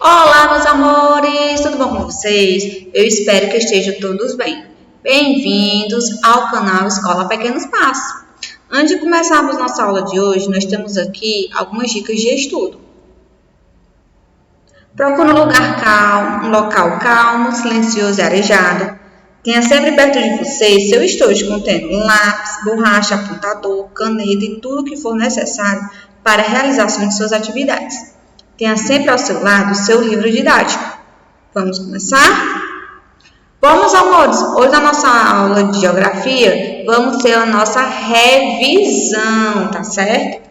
Olá, meus amores, tudo bom com vocês? Eu espero que estejam todos bem. Bem-vindos ao canal Escola Pequenos Passos. Antes de começarmos nossa aula de hoje, nós temos aqui algumas dicas de estudo. Procure um lugar calmo, um local calmo, silencioso e arejado. Tenha sempre perto de você seu estojo contendo lápis, borracha, apontador, caneta e tudo o que for necessário para a realização de suas atividades. Tenha sempre ao seu lado o seu livro didático. Vamos começar? Bom, meus amores, hoje na nossa aula de geografia, vamos ter a nossa revisão, tá certo?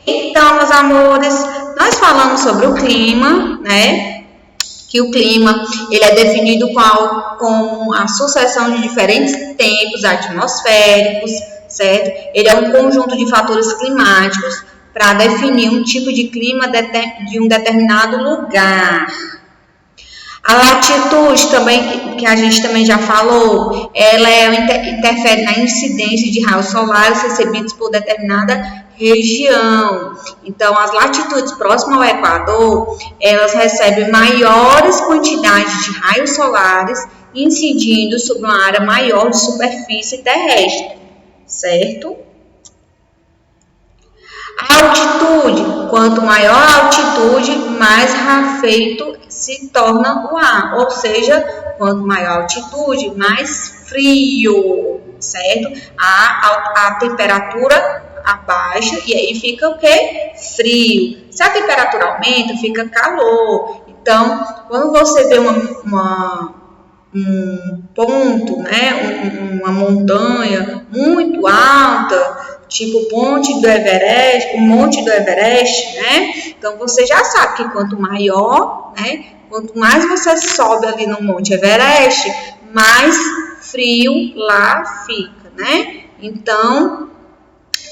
Então, meus amores, nós falamos sobre o clima, né? Que o clima ele é definido como a sucessão de diferentes tempos atmosféricos, certo? Ele é um conjunto de fatores climáticos para definir um tipo de clima de um determinado lugar. A latitude também, que a gente também já falou, ela interfere na incidência de raios solares recebidos por determinada região. Então, as latitudes próximas ao Equador, elas recebem maiores quantidades de raios solares incidindo sobre uma área maior de superfície terrestre, certo? A altitude, quanto maior a altitude, mais rarefeito se torna o ar, ou seja, quanto maior a altitude, mais frio, certo? A temperatura abaixa e aí fica o quê? Frio. Se a temperatura aumenta, fica calor. Então, quando você vê um ponto, né, uma montanha muito alta, tipo o Monte do Everest, né? Então você já sabe que quanto maior, né, quanto mais você sobe ali no Monte Everest, mais frio lá fica, né? Então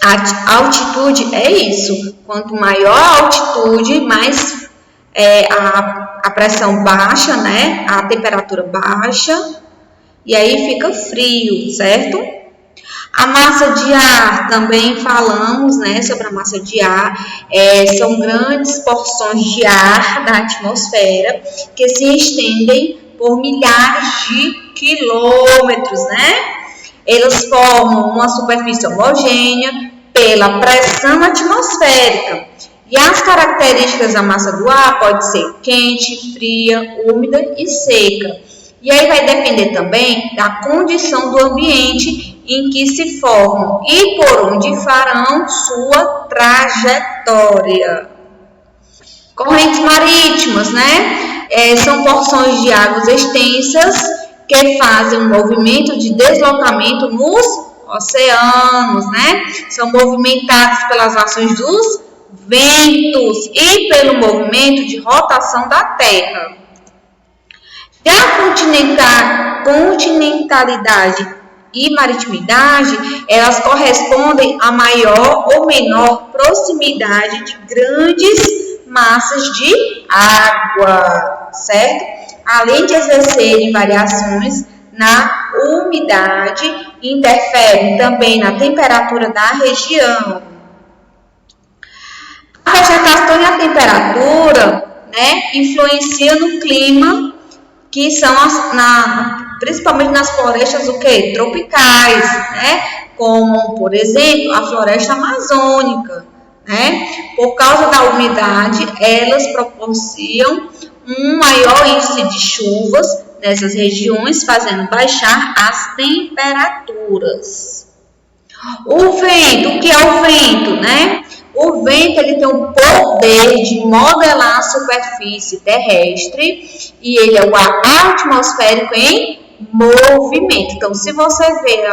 a altitude é isso. Quanto maior a altitude, mais a pressão baixa, né? A temperatura baixa e aí fica frio, certo? A massa de ar, também falamos, né, sobre a massa de ar, são grandes porções de ar da atmosfera que se estendem por milhares de quilômetros, né? Elas formam uma superfície homogênea pela pressão atmosférica. E as características da massa do ar podem ser quente, fria, úmida e seca. E aí vai depender também da condição do ambiente em que se formam e por onde farão sua trajetória. Correntes marítimas, né? São porções de águas extensas que fazem um movimento de deslocamento nos oceanos, né? São movimentadas pelas ações dos ventos e pelo movimento de rotação da Terra. Já a continentalidade e maritimidade, elas correspondem a maior ou menor proximidade de grandes massas de água, certo? Além de exercerem variações na umidade, interferem também na temperatura da região. A vegetação e a temperatura, né, influenciam no clima, que são principalmente nas florestas tropicais, né? Como, por exemplo, a floresta amazônica, né? Por causa da umidade, elas proporcionam um maior índice de chuvas nessas regiões, fazendo baixar as temperaturas. O vento, o que é o vento, né? O vento ele tem o poder de modelar a superfície terrestre e ele é o ar atmosférico em movimento. Então, se você ver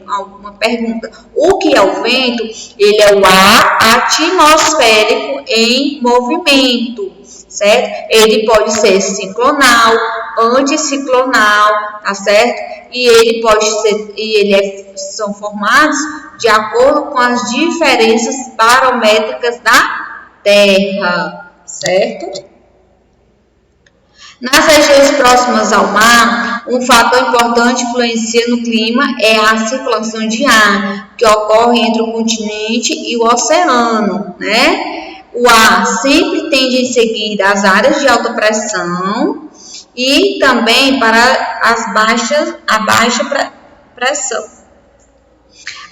alguma pergunta, o que é o vento? Ele é o ar atmosférico em movimento, certo? Ele pode ser ciclonal, anticiclonal, tá certo? E ele pode ser, são formados de acordo com as diferenças barométricas da Terra, certo? Nas regiões próximas ao mar, um fator importante que influencia no clima é a circulação de ar, que ocorre entre o continente e o oceano, né? O ar sempre tende em seguir as áreas de alta pressão e também para a baixa pressão.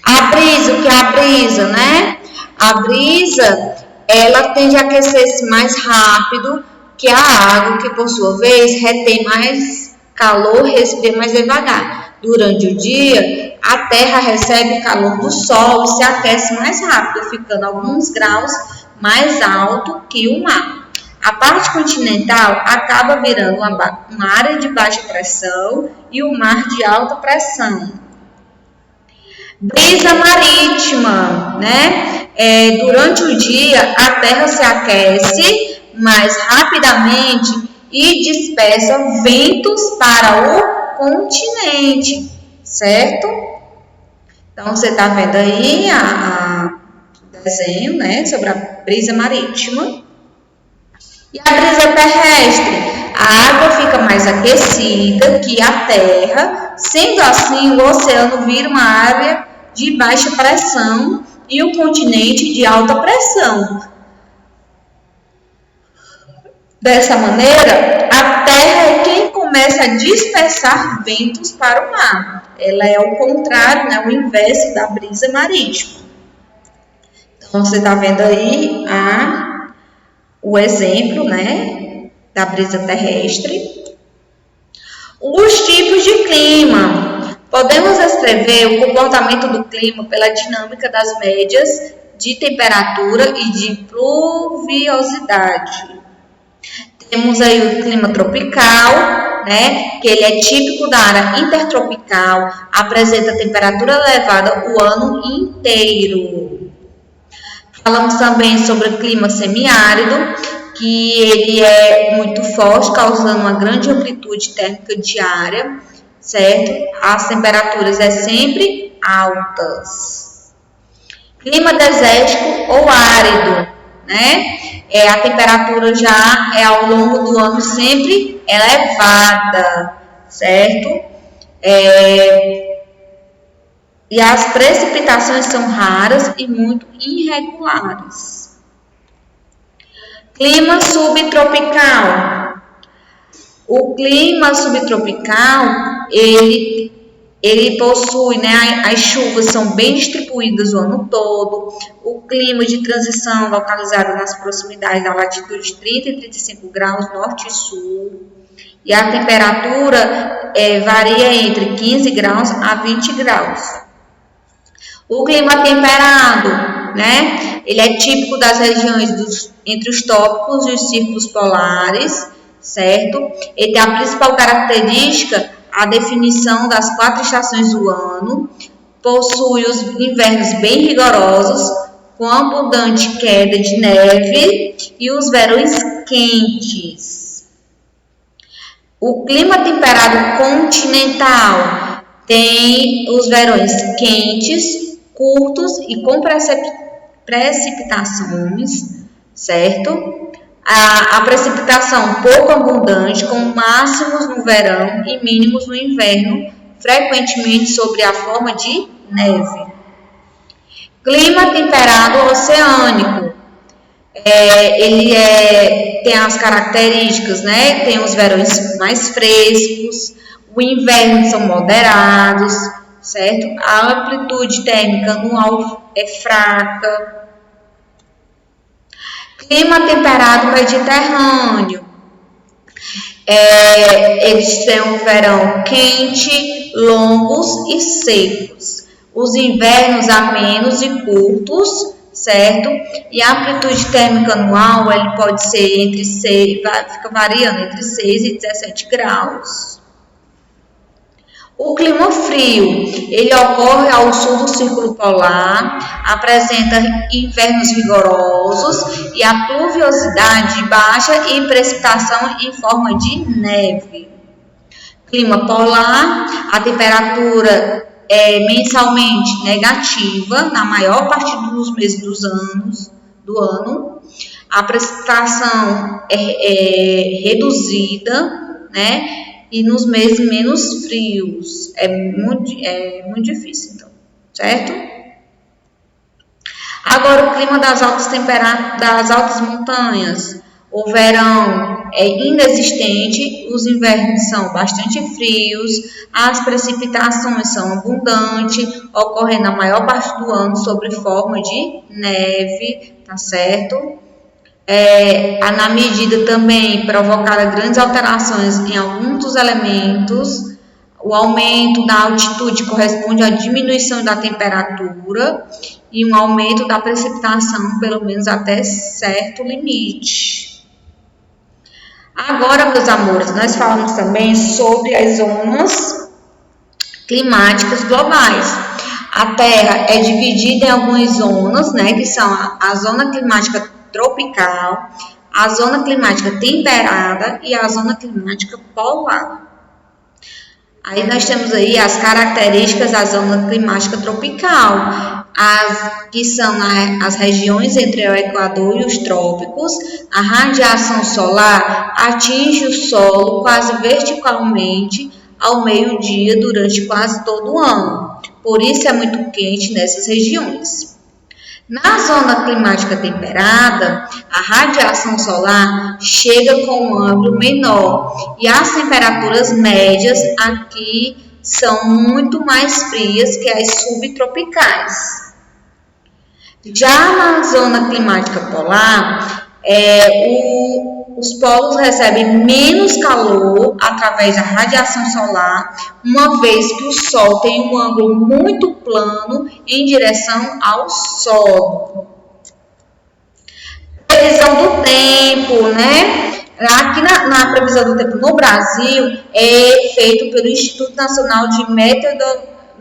A brisa, o que é a brisa, né? A brisa, ela tende a aquecer-se mais rápido que a água, que por sua vez retém mais calor, respira mais devagar. Durante o dia, a Terra recebe calor do Sol e se aquece mais rápido, ficando alguns graus mais alto que o mar. A parte continental acaba virando uma área de baixa pressão e o mar de alta pressão. Brisa marítima, né? Durante o dia, a Terra se aquece mais rapidamente e dispersa ventos para o continente, certo? Então, você está vendo aí o desenho, né, sobre a brisa marítima. E a brisa terrestre? A água fica mais aquecida que a Terra, sendo assim, o oceano vira uma área de baixa pressão e o continente de alta pressão. Dessa maneira, a Terra é quem começa a dispersar ventos para o mar. Ela é o contrário, né, o inverso da brisa marítima. Então, você está vendo aí o exemplo, né, da brisa terrestre. Os tipos de clima. Podemos descrever o comportamento do clima pela dinâmica das médias de temperatura e de pluviosidade. Temos aí o clima tropical, né, que ele é típico da área intertropical, apresenta temperatura elevada o ano inteiro. Falamos também sobre o clima semiárido, que ele é muito forte, causando uma grande amplitude térmica diária, certo? As temperaturas sempre altas. Clima desértico ou árido, né? A temperatura já é ao longo do ano sempre elevada, certo? E as precipitações são raras e muito irregulares. Clima subtropical. O clima subtropical, ele possui, né, as chuvas são bem distribuídas o ano todo, o clima de transição localizado nas proximidades da latitude de 30 e 35 graus norte e sul, e a temperatura varia entre 15 graus a 20 graus. O clima temperado, né, ele é típico das regiões entre os trópicos e os círculos polares, certo? Ele tem a principal característica a definição das 4 estações do ano, possui os invernos bem rigorosos, com abundante queda de neve e os verões quentes. O clima temperado continental tem os verões quentes, curtos e com precipitações, certo? A precipitação pouco abundante, com máximos no verão e mínimos no inverno, frequentemente sob a forma de neve. Clima temperado oceânico. Ele tem as características, né? Tem os verões mais frescos, o inverno são moderados, certo? A amplitude térmica anual é fraca. Clima temperado mediterrâneo. Eles têm um verão quente, longos e secos. Os invernos amenos e curtos, certo? E a amplitude térmica anual ele pode ser fica variando entre 6 e 17 graus. O clima frio, ele ocorre ao sul do Círculo Polar, apresenta invernos rigorosos e a pluviosidade baixa e precipitação em forma de neve. Clima polar, a temperatura é mensalmente negativa na maior parte dos meses do ano. A precipitação é reduzida, né? E nos meses menos frios, é muito difícil, então, certo? Agora, o clima das altas montanhas. O verão é inexistente, os invernos são bastante frios, as precipitações são abundantes, ocorrendo a maior parte do ano sob forma de neve, tá certo? Na medida também provocada grandes alterações em alguns dos elementos. O aumento da altitude corresponde à diminuição da temperatura e um aumento da precipitação, pelo menos até certo limite. Agora, meus amores, nós falamos também sobre as zonas climáticas globais. A Terra é dividida em algumas zonas, né, que são a zona climática tropical, a zona climática temperada e a zona climática polar. Aí nós temos aí as características da zona climática tropical, que são as regiões entre o Equador e os trópicos. A radiação solar atinge o solo quase verticalmente ao meio-dia durante quase todo o ano. Por isso é muito quente nessas regiões. Na zona climática temperada, a radiação solar chega com um ângulo menor e as temperaturas médias aqui são muito mais frias que as subtropicais. Já na zona climática polar, os polos recebem menos calor através da radiação solar, uma vez que o Sol tem um ângulo muito plano em direção ao Sol. Previsão do tempo, né? Aqui na previsão do tempo no Brasil é feito pelo Instituto Nacional de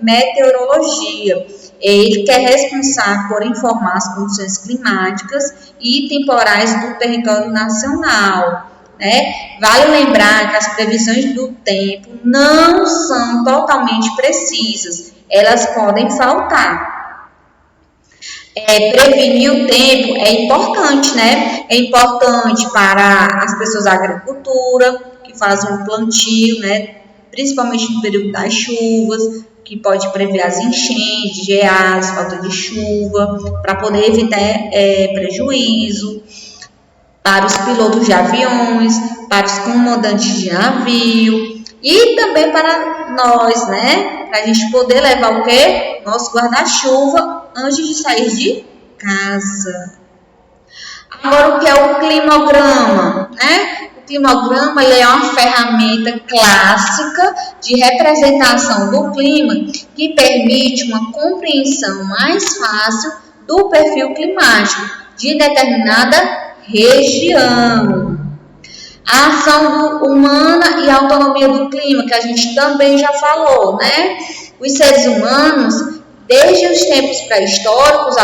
Meteorologia. Ele que é responsável por informar as condições climáticas e temporais do território nacional. Né? Vale lembrar que as previsões do tempo não são totalmente precisas, elas podem faltar. Prevenir o tempo é importante, né? É importante para as pessoas da agricultura, que fazem o plantio, né? Principalmente no período das chuvas, que pode prever as enchentes, geadas, falta de chuva, para poder evitar prejuízo. Para os pilotos de aviões, para os comandantes de navio e também para nós, né? Para a gente poder levar o quê? Nosso guarda-chuva antes de sair de casa. Agora, o que é o climograma, né? O climograma ele é uma ferramenta clássica de representação do clima que permite uma compreensão mais fácil do perfil climático de determinada região. A ação humana e a autonomia do clima, que a gente também já falou, né? Os seres humanos, desde os tempos pré-históricos,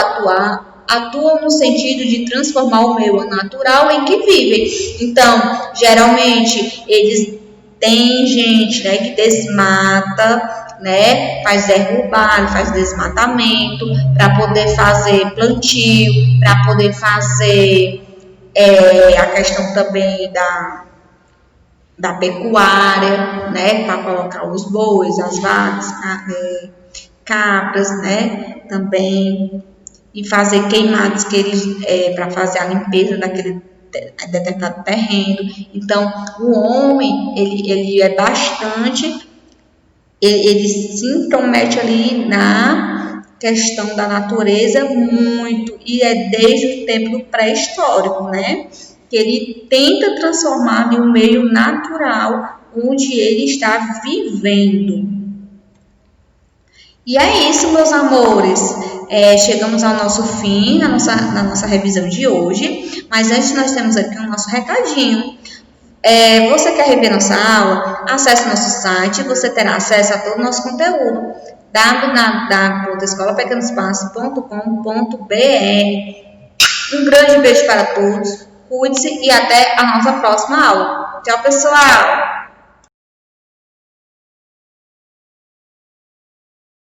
atuam no sentido de transformar o meio natural em que vivem. Então, geralmente, eles têm gente, né, que desmata, né, faz derrubar, faz desmatamento, para poder fazer plantio, para poder fazer a questão também da pecuária, né, para colocar os bois, as vacas, cabras, né, também, e fazer queimadas que eles para fazer a limpeza daquele determinado terreno. Então, o homem ele é bastante, ele se intromete ali na questão da natureza muito, e é desde o tempo pré-histórico, né, que ele tenta transformar em um meio natural onde ele está vivendo. E é isso, meus amores. Chegamos ao nosso fim na nossa revisão de hoje, mas antes nós temos aqui o nosso recadinho. Você quer rever nossa aula? Acesse nosso site, você terá acesso a todo o nosso conteúdo. www.escolapequenosepassos.com.br. Um grande beijo para todos, cuide-se e até a nossa próxima aula. Tchau, pessoal!